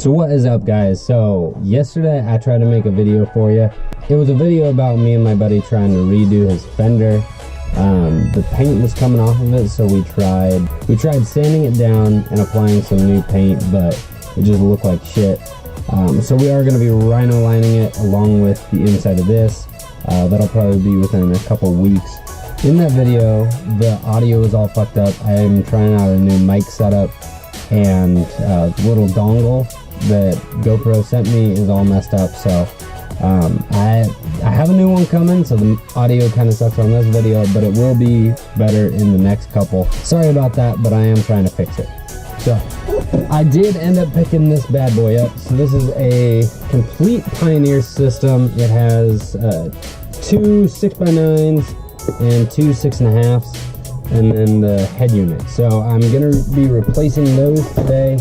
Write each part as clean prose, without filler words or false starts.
So what is up, guys? So yesterday I tried to make a video for you. It was a video about me and my buddy trying to redo his fender. The paint was coming off of it, so we tried sanding it down and applying some new paint, but it just looked like shit. So we are going to be rhino lining it along with the inside of this. That'll probably be within a couple weeks. In that video, the audio is all fucked up. I am trying out a new mic setup, and little dongle that GoPro sent me is all messed up. So I have a new one coming, so the audio kind of sucks on this video, but it will be better in the next couple. Sorry about that, but I am trying to fix it. So I did end up picking this bad boy up. So this is a complete Pioneer system. It has 2 6x9s and 2 6.5s, and then the head unit. So I'm gonna be replacing those today.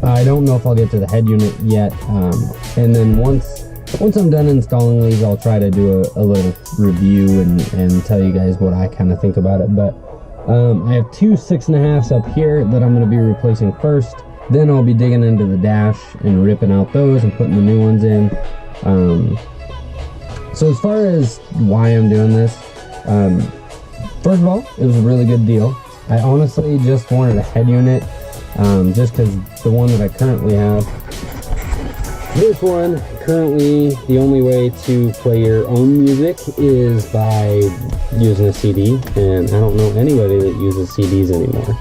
I don't know if I'll get to the head unit yet, and then once I'm done installing these, I'll try to do a little review and tell you guys what I kind of think about it. But I have 2 6.5s up here that I'm going to be replacing first. Then I'll be digging into the dash and ripping out those and putting the new ones in. So as far as why I'm doing this, first of all, it was a really good deal. I honestly just wanted a head unit, just because the one that I currently have, this one, currently the only way to play your own music is by using a CD, and I don't know anybody that uses CDs anymore.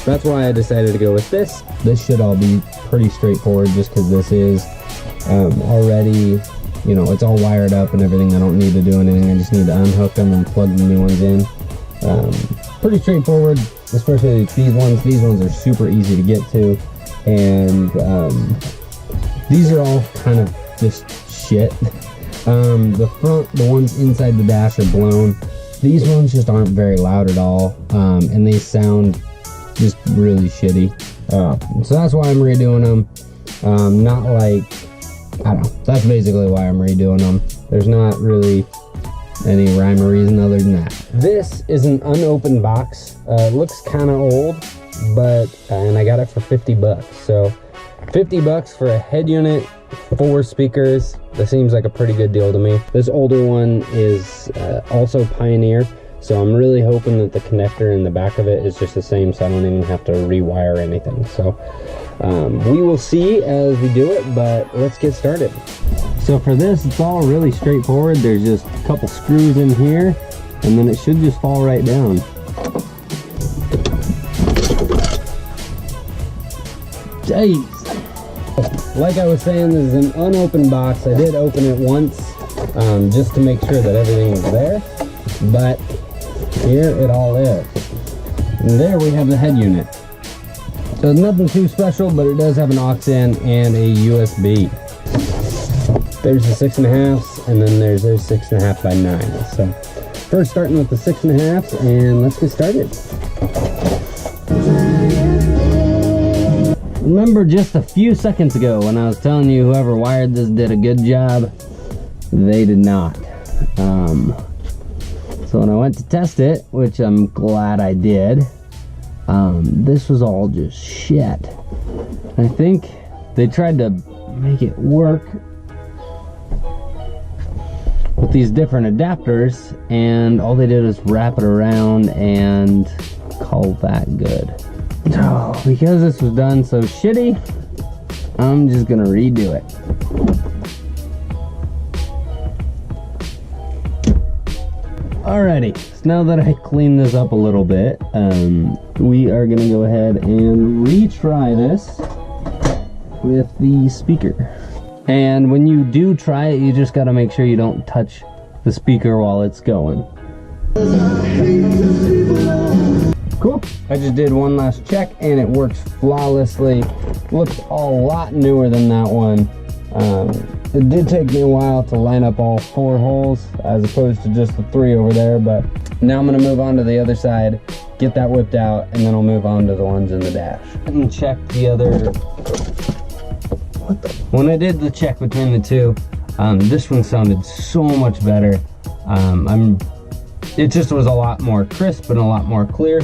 That's why I decided to go with this. This should all be pretty straightforward, just because this is already, you know, it's all wired up and everything. I don't need to do anything. I just need to unhook them and plug the new ones in. Pretty straightforward, especially these ones. These ones are super easy to get to, and these are all kind of just shit. The ones inside the dash are blown. These ones just aren't very loud at all, and they sound just really shitty. So that's why I'm redoing them. Not like, I don't know, that's basically why I'm redoing them. There's not really any rhyme or reason other than that. This is an unopened box. It looks kind of old, but and I got it for 50 bucks. So 50 bucks for a head unit, 4 speakers. That seems like a pretty good deal to me. This older one is also Pioneer, so I'm really hoping that the connector in the back of it is just the same, so I don't even have to rewire anything. So we will see as we do it, but let's get started. So for this, it's all really straightforward. There's just a couple screws in here, and then it should just fall right down. Jeez. Like I was saying, this is an unopened box. I did open it once, just to make sure that everything was there, but here it all is. And there we have the head unit. So it's nothing too special, but it does have an aux in and a USB. There's the 6.5s, and then there's those 6.5x9s. So first starting with the 6.5s, and let's get started. Remember just a few seconds ago when I was telling you whoever wired this did a good job? They did not. So when I went to test it, which I'm glad I did, this was all just shit. I think they tried to make it work with these different adapters, and all they did was wrap it around and call that good. So because this was done so shitty, I'm just gonna redo it. Alrighty, so now that I cleaned this up a little bit, we are gonna go ahead and retry this with the speaker. And when you do try it, you just gotta make sure you don't touch the speaker while it's going. Cool. I just did one last check and it works flawlessly. Looks a lot newer than that one. It did take me a while to line up all 4 holes as opposed to just the 3 over there, but now I'm gonna move on to the other side, get that whipped out, and then I'll move on to the ones in the dash. And check the other. When I did the check between the two, this one sounded so much better. It just was a lot more crisp and a lot more clear.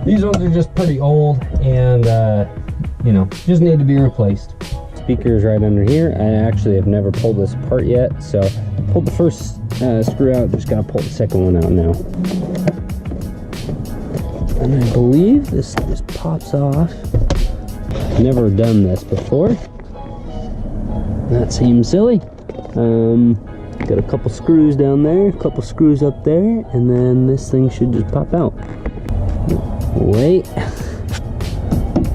These ones are just pretty old, and you know, just need to be replaced. Speaker's right under here. I actually have never pulled this apart yet, so I pulled the first screw out, just gotta pull the second one out now. And I believe this just pops off. Never done this before. That seems silly. Got a couple screws down there, a couple screws up there, and then this thing should just pop out. Wait.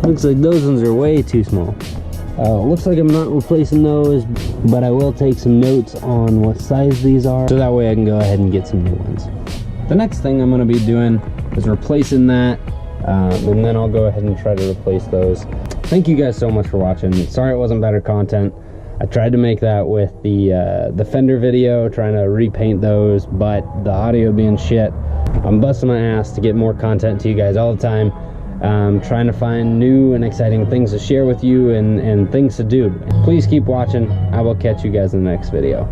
Looks like those ones are way too small. Looks like I'm not replacing those, but I will take some notes on what size these are, so that way I can go ahead and get some new ones. The next thing I'm going to be doing is replacing that, and then I'll go ahead and try to replace those. Thank you guys so much for watching. Sorry it wasn't better content. I tried to make that with the fender video, trying to repaint those, but the audio being shit. I'm busting my ass to get more content to you guys all the time. Trying to find new and exciting things to share with you and things to do. Please keep watching. I will catch you guys in the next video.